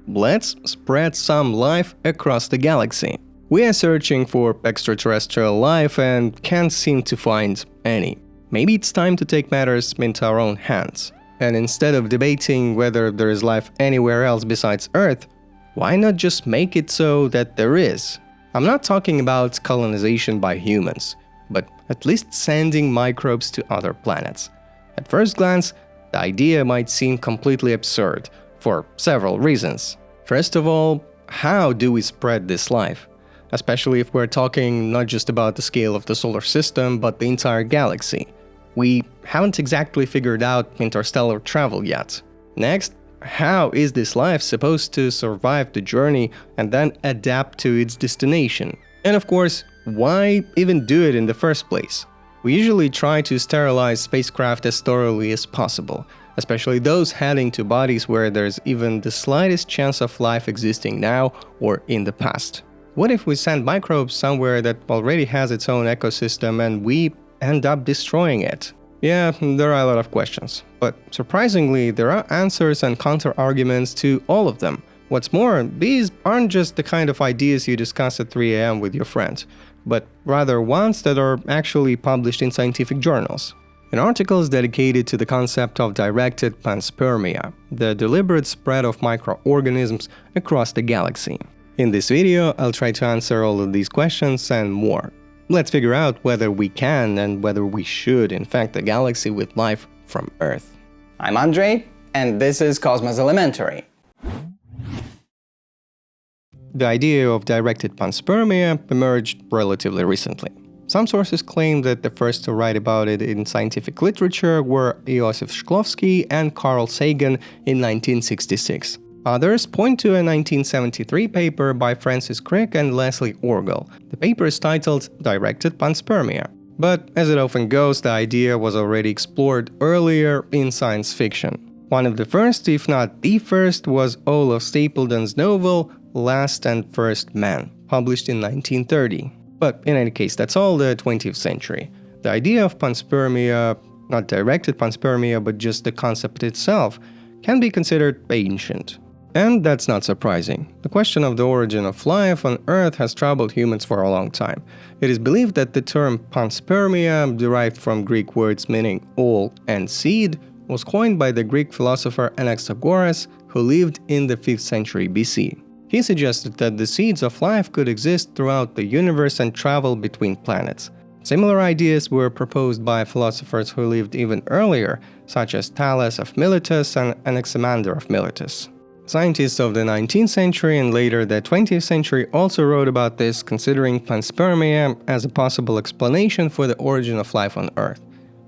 let's spread some life across the galaxy. We are searching for extraterrestrial life and can't seem to find any. Maybe it's time to take matters into our own hands. And instead of debating whether there is life anywhere else besides Earth, why not just make it so that there is? I'm not talking about colonization by humans, but at least sending microbes to other planets. At first glance, the idea might seem completely absurd, for several reasons. First of all, how do we spread this life? Especially if we're talking not just about the scale of the solar system, but the entire galaxy. We haven't exactly figured out interstellar travel yet. Next, how is this life supposed to survive the journey and then adapt to its destination? And of course, why even do it in the first place? We usually try to sterilize spacecraft as thoroughly as possible, especially those heading to bodies where there's even the slightest chance of life existing now or in the past. What if we send microbes somewhere that already has its own ecosystem and we end up destroying it? Yeah, there are a lot of questions, but surprisingly, there are answers and counter-arguments to all of them. What's more, these aren't just the kind of ideas you discuss at 3 a.m. with your friend, but rather ones that are actually published in scientific journals. An article is dedicated to the concept of directed panspermia, the deliberate spread of microorganisms across the galaxy. In this video, I'll try to answer all of these questions and more. Let's figure out whether we can and whether we should infect the galaxy with life from Earth. I'm Andrei, and this is Cosmos Elementary. The idea of directed panspermia emerged relatively recently. Some sources claim that the first to write about it in scientific literature were Iosif Shklovsky and Carl Sagan in 1966. Others point to a 1973 paper by Francis Crick and Leslie Orgel. The paper is titled Directed Panspermia. But as it often goes, the idea was already explored earlier in science fiction. One of the first, if not the first, was Olaf Stapledon's novel Last and First Man, published in 1930. But in any case, that's all the 20th century. The idea of panspermia, not directed panspermia, but just the concept itself, can be considered ancient. And that's not surprising. The question of the origin of life on Earth has troubled humans for a long time. It is believed that the term panspermia, derived from Greek words meaning all and seed, was coined by the Greek philosopher Anaxagoras, who lived in the 5th century BC. He suggested that the seeds of life could exist throughout the universe and travel between planets. Similar ideas were proposed by philosophers who lived even earlier, such as Thales of Miletus and Anaximander of Miletus. Scientists of the 19th century and later the 20th century also wrote about this, considering panspermia as a possible explanation for the origin of life on Earth.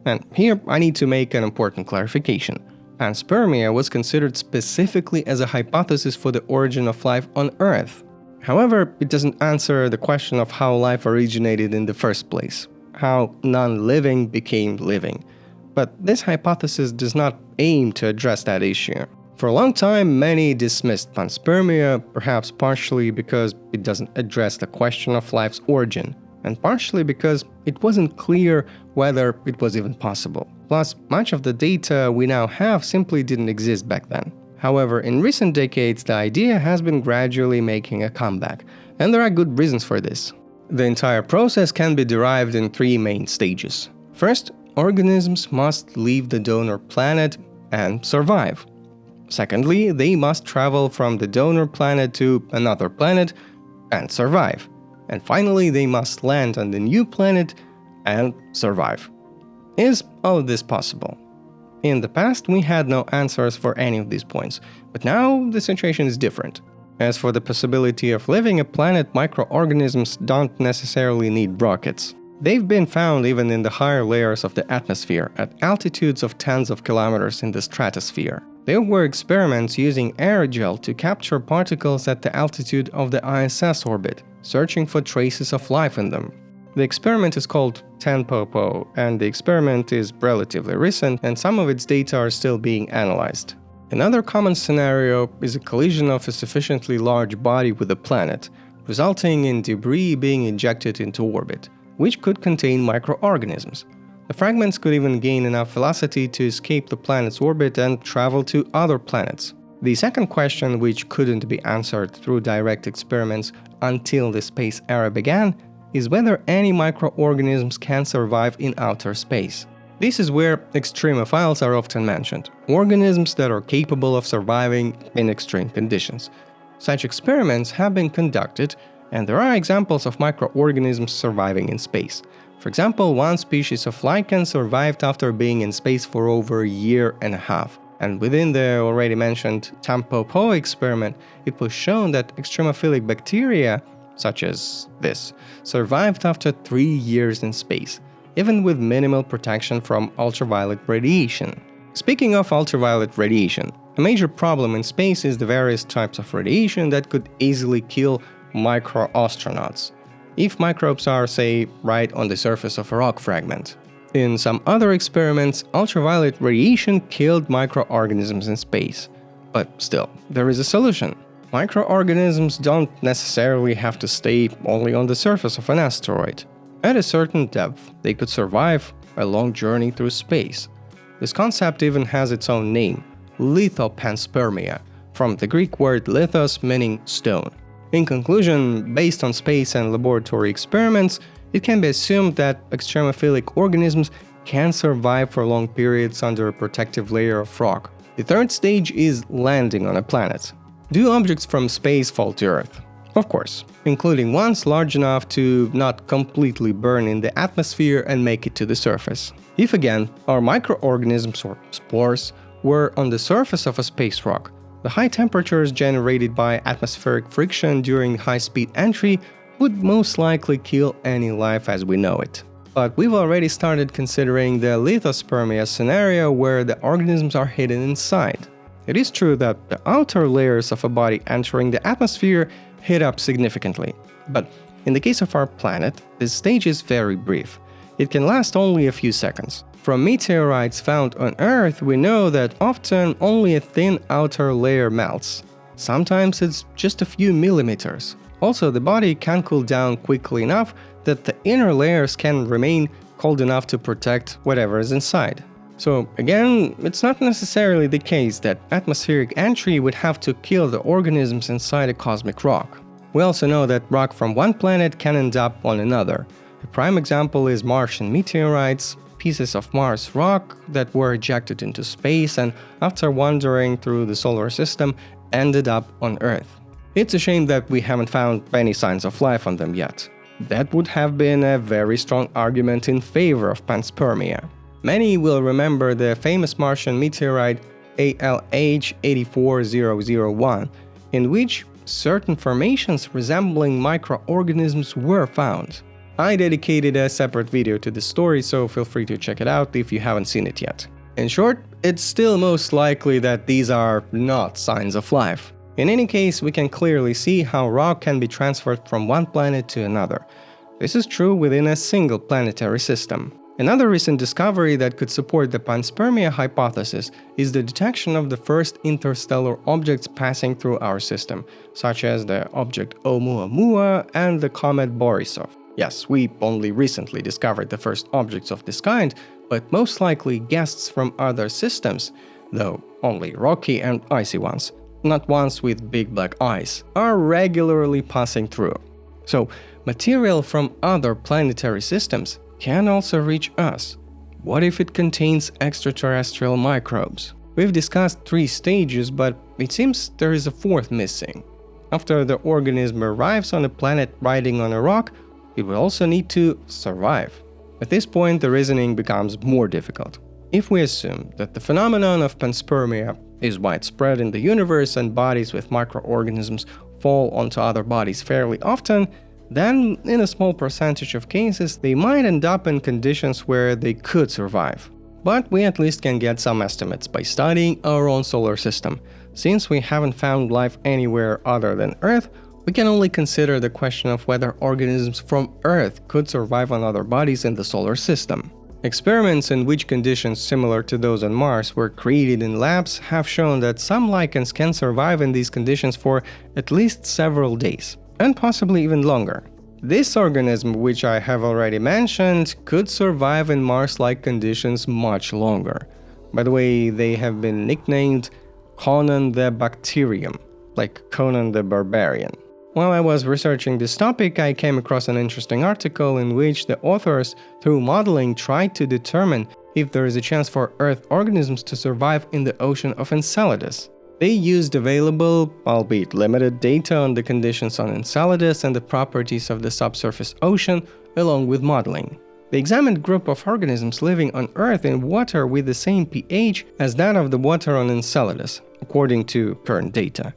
And here I need to make an important clarification. Panspermia was considered specifically as a hypothesis for the origin of life on Earth. However, it doesn't answer the question of how life originated in the first place, how non-living became living. But this hypothesis does not aim to address that issue. For a long time, many dismissed panspermia, perhaps partially because it doesn't address the question of life's origin, and partially because it wasn't clear whether it was even possible. Plus, much of the data we now have simply didn't exist back then. However, in recent decades, the idea has been gradually making a comeback, and there are good reasons for this. The entire process can be derived in 3 main stages. First, organisms must leave the donor planet and survive. Secondly, they must travel from the donor planet to another planet and survive. And finally, they must land on the new planet and survive. Is all of this possible? In the past, we had no answers for any of these points, but now the situation is different. As for the possibility of living a planet, microorganisms don't necessarily need rockets. They've been found even in the higher layers of the atmosphere, at altitudes of tens of kilometers in the stratosphere. There were experiments using aerogel to capture particles at the altitude of the ISS orbit, searching for traces of life in them. The experiment is called Tanpopo, and the experiment is relatively recent, and some of its data are still being analyzed. Another common scenario is a collision of a sufficiently large body with a planet, resulting in debris being ejected into orbit, which could contain microorganisms. The fragments could even gain enough velocity to escape the planet's orbit and travel to other planets. The second question, which couldn't be answered through direct experiments until the space era began, is whether any microorganisms can survive in outer space. This is where extremophiles are often mentioned, organisms that are capable of surviving in extreme conditions. Such experiments have been conducted, and there are examples of microorganisms surviving in space. For example, one species of Lichens survived after being in space for over a year and a half. And within the already mentioned Tanpopo experiment, it was shown that extremophilic bacteria, such as this, survived after 3 years in space, even with minimal protection from ultraviolet radiation. Speaking of ultraviolet radiation, a major problem in space is the various types of radiation that could easily kill microastronauts, if microbes are, say, right on the surface of a rock fragment. In some other experiments, ultraviolet radiation killed microorganisms in space. But still, there is a solution. Microorganisms don't necessarily have to stay only on the surface of an asteroid. At a certain depth, they could survive a long journey through space. This concept even has its own name, Panspermia, from the Greek word lithos meaning stone. In conclusion, based on space and laboratory experiments, it can be assumed that extremophilic organisms can survive for long periods under a protective layer of rock. The third stage is landing on a planet. Do objects from space fall to Earth? Of course, including ones large enough to not completely burn in the atmosphere and make it to the surface. If again, our microorganisms or spores were on the surface of a space rock, the high temperatures generated by atmospheric friction during high-speed entry would most likely kill any life as we know it. But we've already started considering the lithospermia scenario where the organisms are hidden inside. It is true that the outer layers of a body entering the atmosphere heat up significantly, but in the case of our planet, this stage is very brief. It can last only a few seconds. From meteorites found on Earth, we know that often only a thin outer layer melts. Sometimes it's just a few millimeters. Also, the body can cool down quickly enough that the inner layers can remain cold enough to protect whatever is inside. So again, it's not necessarily the case that atmospheric entry would have to kill the organisms inside a cosmic rock. We also know that rock from one planet can end up on another. A prime example is Martian meteorites, pieces of Mars rock that were ejected into space and after wandering through the solar system ended up on Earth. It's a shame that we haven't found any signs of life on them yet. That would have been a very strong argument in favor of panspermia. Many will remember the famous Martian meteorite ALH 84001, in which certain formations resembling microorganisms were found. I dedicated a separate video to this story, so feel free to check it out if you haven't seen it yet. In short, it's still most likely that these are not signs of life. In any case, we can clearly see how rock can be transferred from one planet to another. This is true within a single planetary system. Another recent discovery that could support the panspermia hypothesis is the detection of the first interstellar objects passing through our system, such as the object Oumuamua and the comet Borisov. Yes, we only recently discovered the first objects of this kind, but most likely guests from other systems, though only rocky and icy ones, not ones with big black eyes, are regularly passing through. So, material from other planetary systems can also reach us. What if it contains extraterrestrial microbes? We've discussed 3 stages, but it seems there is a 4th missing. After the organism arrives on a planet riding on a rock, it will also need to survive. At this point, the reasoning becomes more difficult. If we assume that the phenomenon of panspermia is widespread in the universe and bodies with microorganisms fall onto other bodies fairly often, then in a small percentage of cases they might end up in conditions where they could survive. But we at least can get some estimates by studying our own solar system. Since we haven't found life anywhere other than Earth, we can only consider the question of whether organisms from Earth could survive on other bodies in the solar system. Experiments in which conditions similar to those on Mars were created in labs have shown that some lichens can survive in these conditions for at least several days, and possibly even longer. This organism, which I have already mentioned, could survive in Mars-like conditions much longer. By the way, they have been nicknamed Conan the Bacterium, like Conan the Barbarian. While I was researching this topic, I came across an interesting article in which the authors, through modeling, tried to determine if there is a chance for Earth organisms to survive in the ocean of Enceladus. They used available, albeit limited, data on the conditions on Enceladus and the properties of the subsurface ocean, along with modeling. The examined group of organisms living on Earth in water with the same pH as that of the water on Enceladus, according to current data.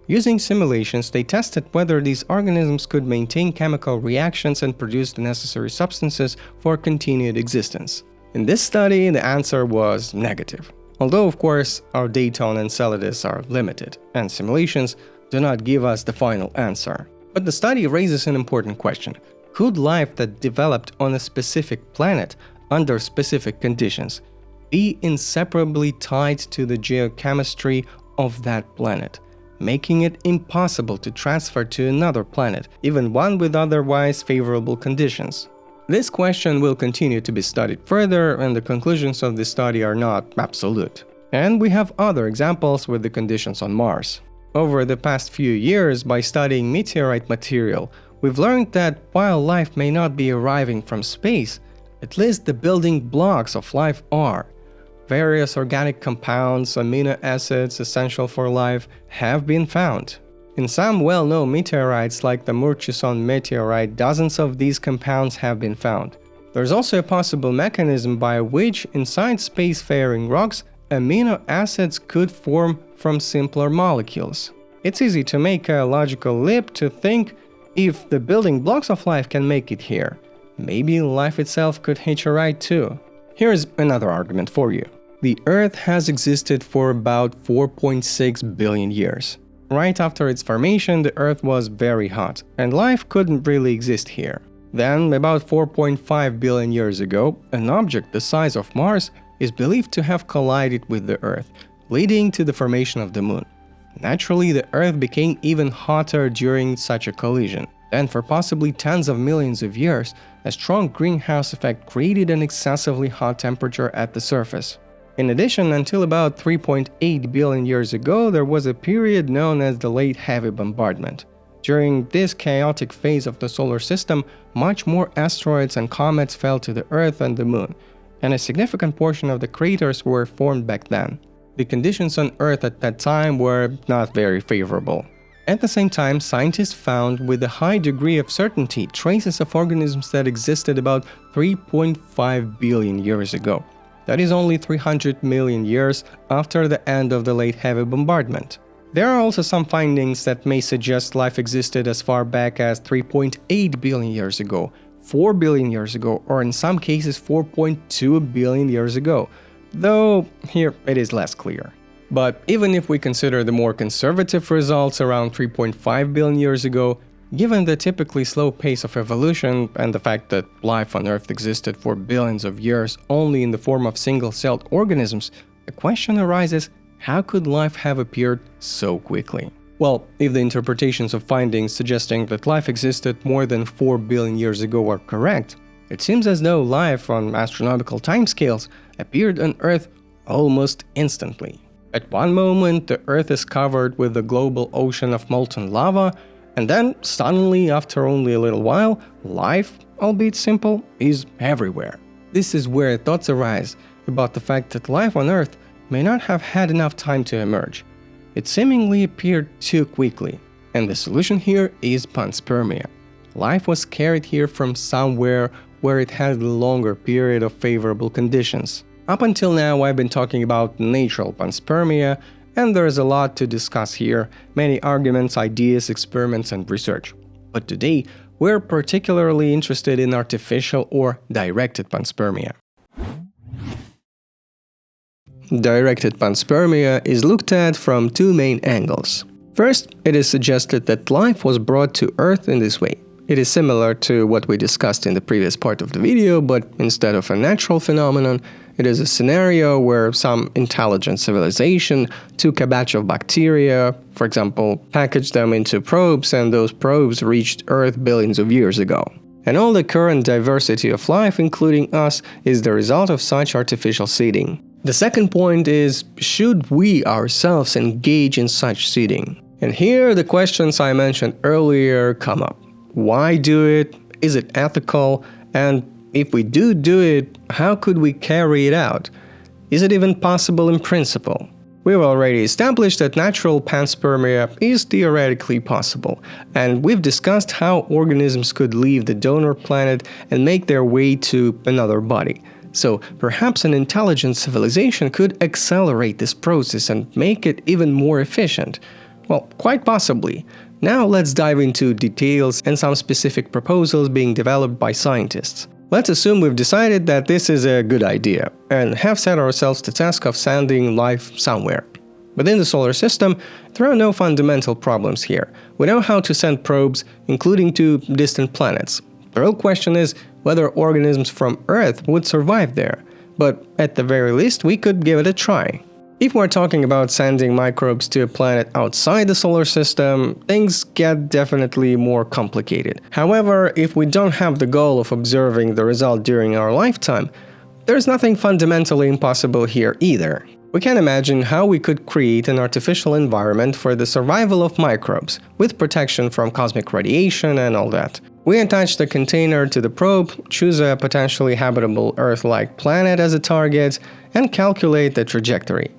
Using simulations, they tested whether these organisms could maintain chemical reactions and produce the necessary substances for continued existence. In this study, the answer was negative. Although, of course, our data on Enceladus are limited, and simulations do not give us the final answer. But the study raises an important question. Could life that developed on a specific planet under specific conditions be inseparably tied to the geochemistry of that planet, making it impossible to transfer to another planet, even one with otherwise favorable conditions? This question will continue to be studied further, and the conclusions of this study are not absolute. And we have other examples with the conditions on Mars. Over the past few years, by studying meteorite material, we've learned that while life may not be arriving from space, at least the building blocks of life are. Various organic compounds, amino acids essential for life, have been found. In some well-known meteorites like the Murchison meteorite, dozens of these compounds have been found. There's also a possible mechanism by which, inside spacefaring rocks, amino acids could form from simpler molecules. It's easy to make a logical leap to think, if the building blocks of life can make it here, maybe life itself could hitch a ride too. Here's another argument for you. The Earth has existed for about 4.6 billion years. Right after its formation, the Earth was very hot, and life couldn't really exist here. Then, about 4.5 billion years ago, an object the size of Mars is believed to have collided with the Earth, leading to the formation of the Moon. Naturally, the Earth became even hotter during such a collision. Then, for possibly tens of millions of years, a strong greenhouse effect created an excessively hot temperature at the surface. In addition, until about 3.8 billion years ago, there was a period known as the Late Heavy Bombardment. During this chaotic phase of the solar system, much more asteroids and comets fell to the Earth and the Moon, and a significant portion of the craters were formed back then. The conditions on Earth at that time were not very favorable. At the same time, scientists found with a high degree of certainty traces of organisms that existed about 3.5 billion years ago. That is only 300 million years after the end of the Late Heavy Bombardment. There are also some findings that may suggest life existed as far back as 3.8 billion years ago, 4 billion years ago, or in some cases 4.2 billion years ago, though here it is less clear. But even if we consider the more conservative results around 3.5 billion years ago, given the typically slow pace of evolution and the fact that life on Earth existed for billions of years only in the form of single-celled organisms, the question arises, how could life have appeared so quickly? Well, if the interpretations of findings suggesting that life existed more than 4 billion years ago are correct, it seems as though life on astronomical timescales appeared on Earth almost instantly. At one moment, the Earth is covered with a global ocean of molten lava, and then, suddenly, after only a little while, life, albeit simple, is everywhere. This is where thoughts arise about the fact that life on Earth may not have had enough time to emerge. It seemingly appeared too quickly, and the solution here is Panspermia. Life was carried here from somewhere where it had a longer period of favorable conditions. Up until now, I've been talking about natural Panspermia, and there's a lot to discuss here, many arguments, ideas, experiments, and research. But today, we're particularly interested in artificial or directed Panspermia. Directed Panspermia is looked at from two main angles. First, it is suggested that life was brought to Earth in this way. It is similar to what we discussed in the previous part of the video, but instead of a natural phenomenon, it is a scenario where some intelligent civilization took a batch of bacteria, for example, packaged them into probes, and those probes reached Earth billions of years ago. And all the current diversity of life, including us, is the result of such artificial seeding. The second point is, should we ourselves engage in such seeding? And here the questions I mentioned earlier come up. Why do it? Is it ethical? And if we do it, how could we carry it out? Is it even possible in principle? We've already established that natural panspermia is theoretically possible, and we've discussed how organisms could leave the donor planet and make their way to another body. So perhaps an intelligent civilization could accelerate this process and make it even more efficient. Well, quite possibly. Now let's dive into details and some specific proposals being developed by scientists. Let's assume we've decided that this is a good idea and have set ourselves the task of sending life somewhere. Within the solar system, there are no fundamental problems here. We know how to send probes, including to distant planets. The real question is whether organisms from Earth would survive there, but at the very least we could give it a try. If we're talking about sending microbes to a planet outside the solar system, things get definitely more complicated. However, if we don't have the goal of observing the result during our lifetime, there's nothing fundamentally impossible here either. We can imagine how we could create an artificial environment for the survival of microbes, with protection from cosmic radiation and all that. We attach the container to the probe, choose a potentially habitable Earth-like planet as a target, and calculate the trajectory.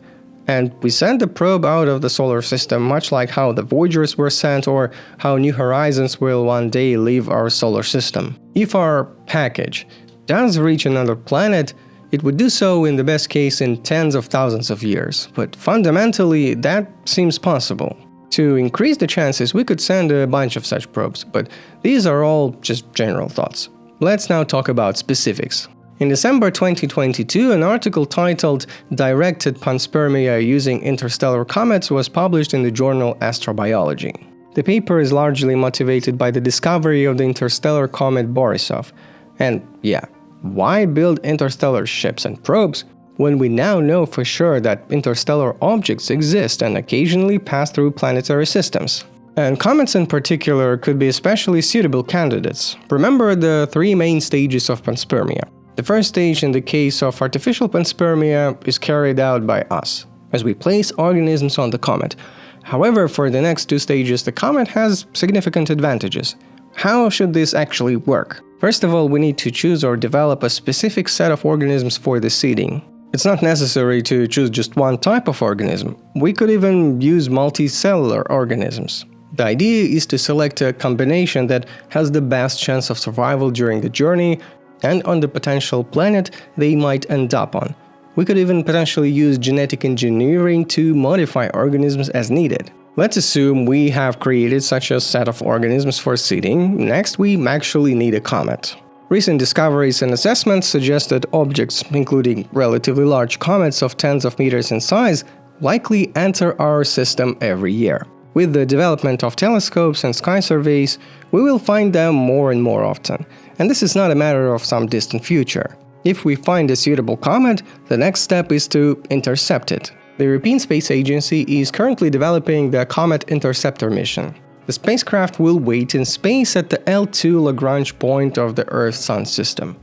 And we send the probe out of the solar system, much like how the Voyagers were sent or how New Horizons will one day leave our solar system. If our package does reach another planet, it would do so in the best case in tens of thousands of years, but fundamentally that seems possible. To increase the chances, we could send a bunch of such probes, but these are all just general thoughts. Let's now talk about specifics. In December 2022, an article titled "Directed Panspermia Using Interstellar Comets" was published in the journal Astrobiology. The paper is largely motivated by the discovery of the interstellar comet Borisov. And yeah, why build interstellar ships and probes when we now know for sure that interstellar objects exist and occasionally pass through planetary systems? And comets in particular could be especially suitable candidates. Remember the three main stages of panspermia. The first stage in the case of artificial panspermia is carried out by us, as we place organisms on the comet. However, for the next two stages, the comet has significant advantages. How should this actually work? First of all, we need to choose or develop a specific set of organisms for the seeding. It's not necessary to choose just one type of organism. We could even use multicellular organisms. The idea is to select a combination that has the best chance of survival during the journey and on the potential planet they might end up on. We could even potentially use genetic engineering to modify organisms as needed. Let's assume we have created such a set of organisms for seeding. Next, we actually need a comet. Recent discoveries and assessments suggest that objects, including relatively large comets of tens of meters in size, likely enter our system every year. With the development of telescopes and sky surveys, we will find them more and more often. And this is not a matter of some distant future. If we find a suitable comet, the next step is to intercept it. The European Space Agency is currently developing the Comet Interceptor mission. The spacecraft will wait in space at the L2 Lagrange point of the Earth-Sun system.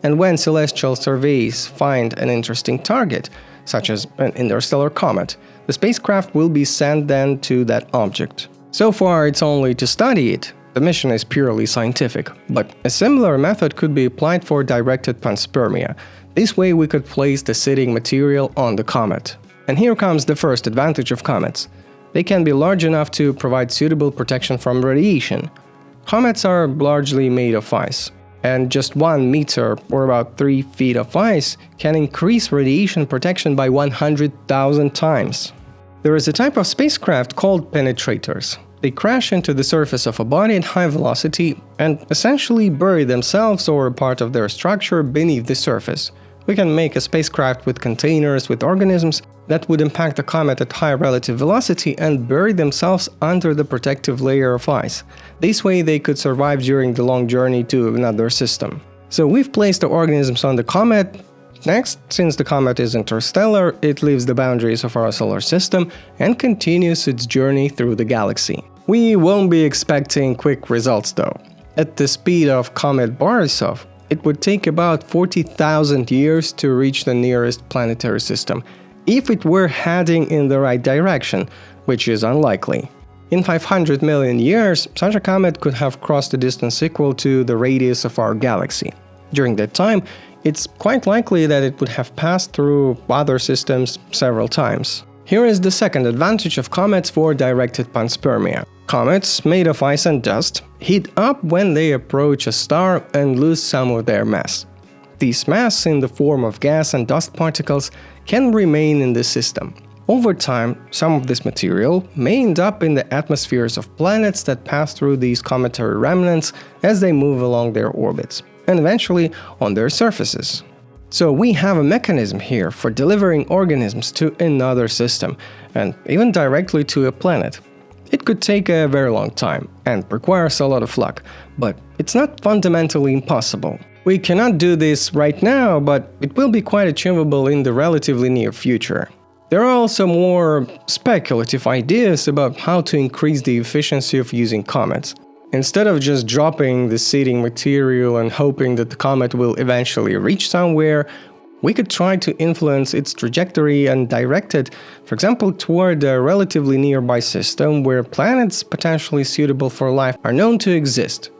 And when celestial surveys find an interesting target, such as an interstellar comet, the spacecraft will be sent then to that object. So far, it's only to study it. The mission is purely scientific, but a similar method could be applied for directed panspermia. This way we could place the seeding material on the comet. And here comes the first advantage of comets. They can be large enough to provide suitable protection from radiation. Comets are largely made of ice, and just 1 meter or about 3 feet of ice can increase radiation protection by 100,000 times. There is a type of spacecraft called penetrators. They crash into the surface of a body at high velocity and essentially bury themselves or part of their structure beneath the surface. We can make a spacecraft with containers with organisms that would impact the comet at high relative velocity and bury themselves under the protective layer of ice. This way they could survive during the long journey to another system. So we've placed the organisms on the comet. Next, since the comet is interstellar, it leaves the boundaries of our solar system and continues its journey through the galaxy. We won't be expecting quick results though. At the speed of comet Borisov, it would take about 40,000 years to reach the nearest planetary system, if it were heading in the right direction, which is unlikely. In 500 million years, such a comet could have crossed a distance equal to the radius of our galaxy. During that time, it's quite likely that it would have passed through other systems several times. Here is the second advantage of comets for directed panspermia. Comets, made of ice and dust, heat up when they approach a star and lose some of their mass. This mass, in the form of gas and dust particles, can remain in the system. Over time, some of this material may end up in the atmospheres of planets that pass through these cometary remnants as they move along their orbits, and eventually on their surfaces. So we have a mechanism here for delivering organisms to another system, and even directly to a planet. It could take a very long time and requires a lot of luck, but it's not fundamentally impossible. We cannot do this right now, but it will be quite achievable in the relatively near future. There are also more speculative ideas about how to increase the efficiency of using comets. Instead of just dropping the seeding material and hoping that the comet will eventually reach somewhere, we could try to influence its trajectory and direct it, for example, toward a relatively nearby system where planets potentially suitable for life are known to exist.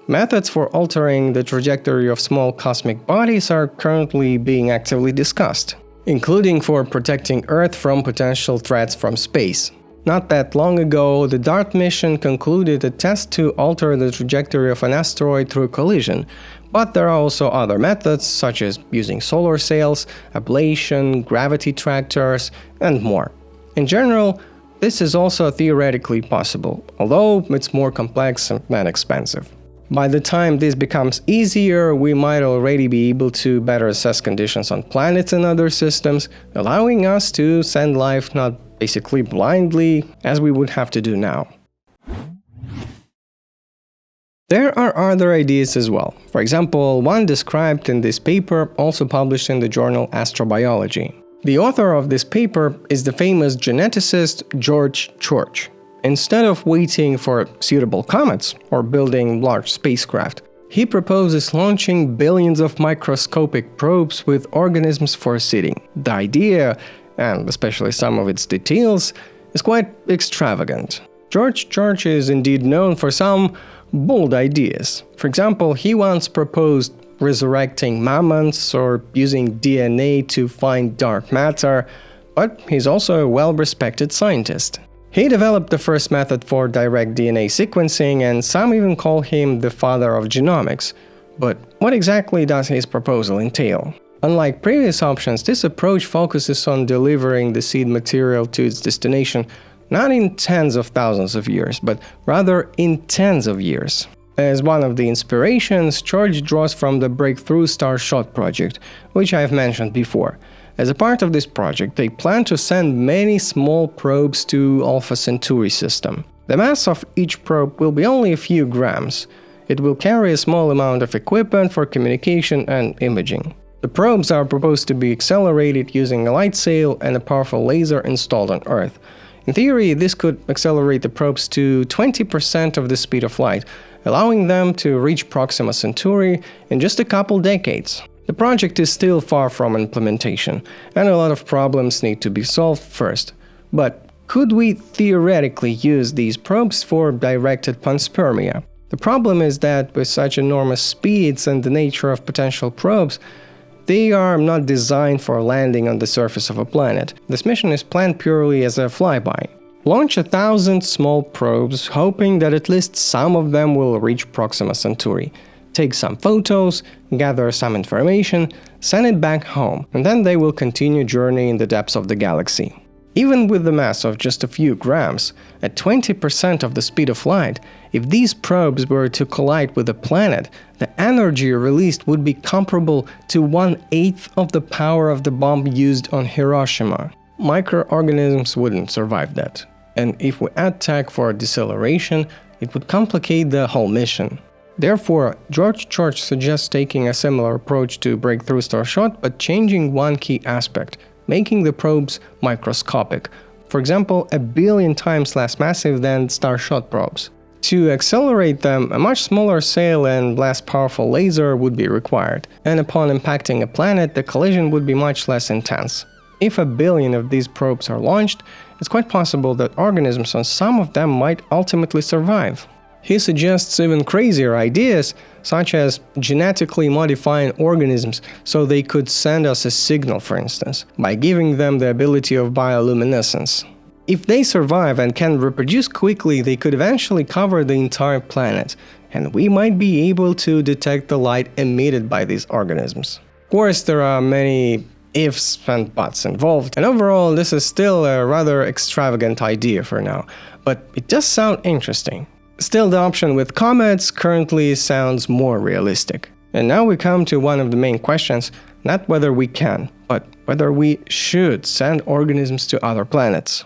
Methods for altering the trajectory of small cosmic bodies are currently being actively discussed, including for protecting Earth from potential threats from space. Not that long ago, the DART mission concluded a test to alter the trajectory of an asteroid through collision, but there are also other methods, such as using solar sails, ablation, gravity tractors, and more. In general, this is also theoretically possible, although it's more complex and expensive. By the time this becomes easier, we might already be able to better assess conditions on planets and other systems, allowing us to send life not basically blindly, as we would have to do now. There are other ideas as well. For example, one described in this paper, also published in the journal Astrobiology. The author of this paper is the famous geneticist George Church. Instead of waiting for suitable comets or building large spacecraft, he proposes launching billions of microscopic probes with organisms for seeding. The idea, and especially some of its details, is quite extravagant. George Church is indeed known for some bold ideas. For example, he once proposed resurrecting mammoths or using DNA to find dark matter, but he's also a well-respected scientist. He developed the first method for direct DNA sequencing, and some even call him the father of genomics. But what exactly does his proposal entail? Unlike previous options, this approach focuses on delivering the seed material to its destination not in tens of thousands of years, but rather in tens of years. As one of the inspirations, George draws from the Breakthrough Starshot project, which I've mentioned before. As a part of this project, they plan to send many small probes to Alpha Centauri system. The mass of each probe will be only a few grams. It will carry a small amount of equipment for communication and imaging. The probes are proposed to be accelerated using a light sail and a powerful laser installed on Earth. In theory, this could accelerate the probes to 20% of the speed of light, allowing them to reach Proxima Centauri in just a couple decades. The project is still far from implementation, and a lot of problems need to be solved first. But could we theoretically use these probes for directed panspermia? The problem is that with such enormous speeds and the nature of potential probes, they are not designed for landing on the surface of a planet. This mission is planned purely as a flyby. Launch 1,000 small probes, hoping that at least some of them will reach Proxima Centauri. Take some photos, gather some information, send it back home, and then they will continue journey in the depths of the galaxy. Even with the mass of just a few grams, at 20% of the speed of light, if these probes were to collide with a planet, the energy released would be comparable to 1/8 of the power of the bomb used on Hiroshima. Microorganisms wouldn't survive that. And if we add tech for deceleration, it would complicate the whole mission. Therefore, George Church suggests taking a similar approach to Breakthrough Starshot, but changing one key aspect, making the probes microscopic, for example, 1 billion times less massive than Starshot probes. To accelerate them, a much smaller sail and less powerful laser would be required, and upon impacting a planet, the collision would be much less intense. If 1 billion of these probes are launched, it's quite possible that organisms on some of them might ultimately survive. He suggests even crazier ideas, such as genetically modifying organisms so they could send us a signal, for instance, by giving them the ability of bioluminescence. If they survive and can reproduce quickly, they could eventually cover the entire planet, and we might be able to detect the light emitted by these organisms. Of course, there are many ifs and buts involved, and overall this is still a rather extravagant idea for now, but it does sound interesting. Still, the option with comets currently sounds more realistic. And now we come to one of the main questions, not whether we can, but whether we should send organisms to other planets.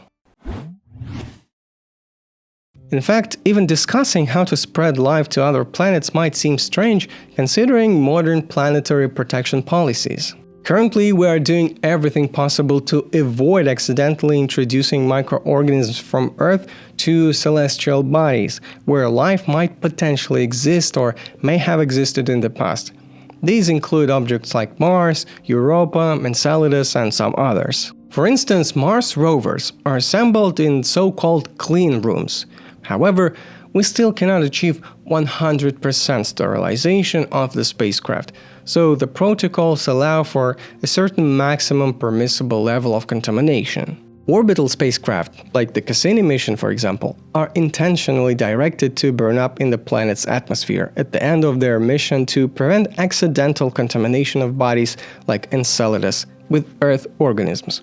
In fact, even discussing how to spread life to other planets might seem strange, considering modern planetary protection policies. Currently, we are doing everything possible to avoid accidentally introducing microorganisms from Earth to celestial bodies, where life might potentially exist or may have existed in the past. These include objects like Mars, Europa, Enceladus, and some others. For instance, Mars rovers are assembled in so-called clean rooms. However, we still cannot achieve 100% sterilization of the spacecraft, so the protocols allow for a certain maximum permissible level of contamination. Orbital spacecraft, like the Cassini mission for example, are intentionally directed to burn up in the planet's atmosphere at the end of their mission to prevent accidental contamination of bodies like Enceladus with Earth organisms.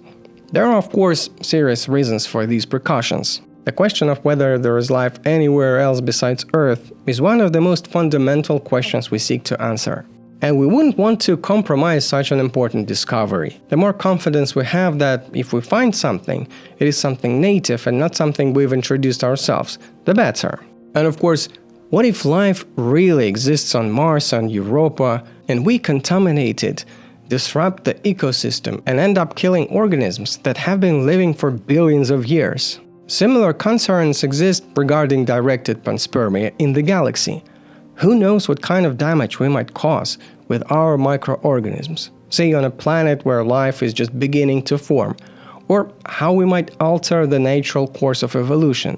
There are of course serious reasons for these precautions. The question of whether there is life anywhere else besides Earth is one of the most fundamental questions we seek to answer. And we wouldn't want to compromise such an important discovery. The more confidence we have that if we find something, it is something native and not something we've introduced ourselves, the better. And of course, what if life really exists on Mars and Europa, and we contaminate it, disrupt the ecosystem, and end up killing organisms that have been living for billions of years? Similar concerns exist regarding directed panspermia in the galaxy. Who knows what kind of damage we might cause with our microorganisms, say on a planet where life is just beginning to form, or how we might alter the natural course of evolution.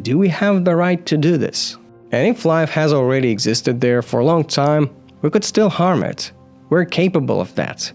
Do we have the right to do this? And if life has already existed there for a long time, we could still harm it. We're capable of that.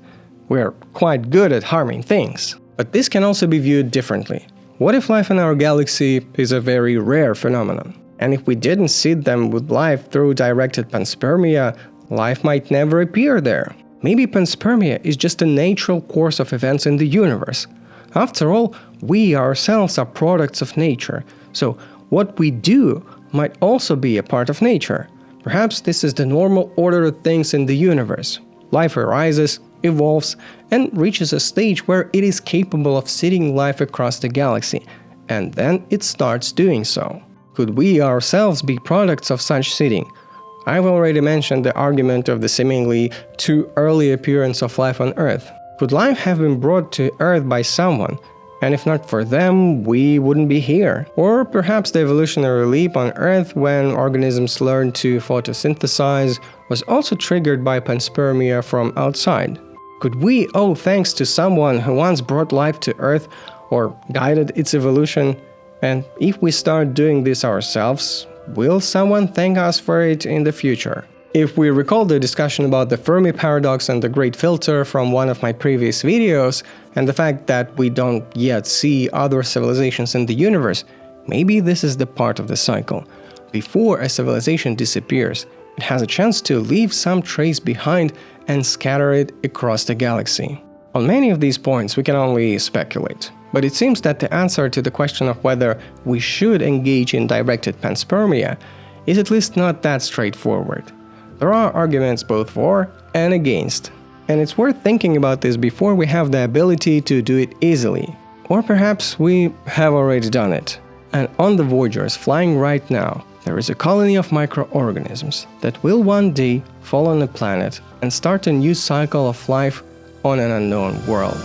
We're quite good at harming things. But this can also be viewed differently. What if life in our galaxy is a very rare phenomenon? And if we didn't seed them with life through directed panspermia, life might never appear there. Maybe panspermia is just a natural course of events in the universe. After all, we ourselves are products of nature, so what we do might also be a part of nature. Perhaps this is the normal order of things in the universe. Life arises, evolves, and reaches a stage where it is capable of seeding life across the galaxy, and then it starts doing so. Could we ourselves be products of such seeding? I've already mentioned the argument of the seemingly too early appearance of life on Earth. Could life have been brought to Earth by someone, and if not for them, we wouldn't be here? Or perhaps the evolutionary leap on Earth when organisms learned to photosynthesize was also triggered by panspermia from outside. Could we owe thanks to someone who once brought life to Earth or guided its evolution? And if we start doing this ourselves, will someone thank us for it in the future? If we recall the discussion about the Fermi paradox and the Great Filter from one of my previous videos, and the fact that we don't yet see other civilizations in the universe, maybe this is the part of the cycle. Before a civilization disappears, it has a chance to leave some trace behind and scatter it across the galaxy. On many of these points we can only speculate, but it seems that the answer to the question of whether we should engage in directed panspermia is at least not that straightforward. There are arguments both for and against, and it's worth thinking about this before we have the ability to do it easily. Or perhaps we have already done it. And on the Voyagers flying right now, there is a colony of microorganisms that will one day fall on a planet and start a new cycle of life on an unknown world.